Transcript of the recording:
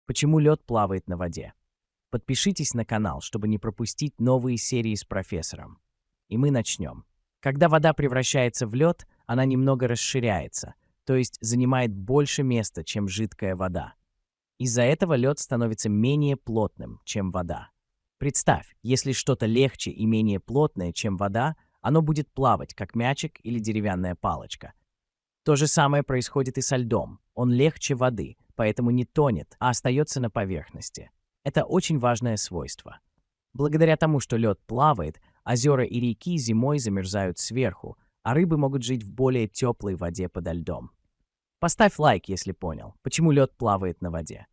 Почему лед плавает на воде? Подпишитесь на канал, чтобы не пропустить новые серии с профессором. И мы начнем. Когда вода превращается в лед, она немного расширяется, то есть занимает больше места, чем жидкая вода. Из-за этого лед становится менее плотным, чем вода. Представь, если что-то легче и менее плотное, чем вода, оно будет плавать, как мячик или деревянная палочка. То же самое происходит и со льдом. Он легче воды, поэтому не тонет, а остается на поверхности. Это очень важное свойство. Благодаря тому, что лед плавает, озера и реки зимой замерзают сверху, а рыбы могут жить в более теплой воде подо льдом. Поставь лайк, если понял, почему лед плавает на воде.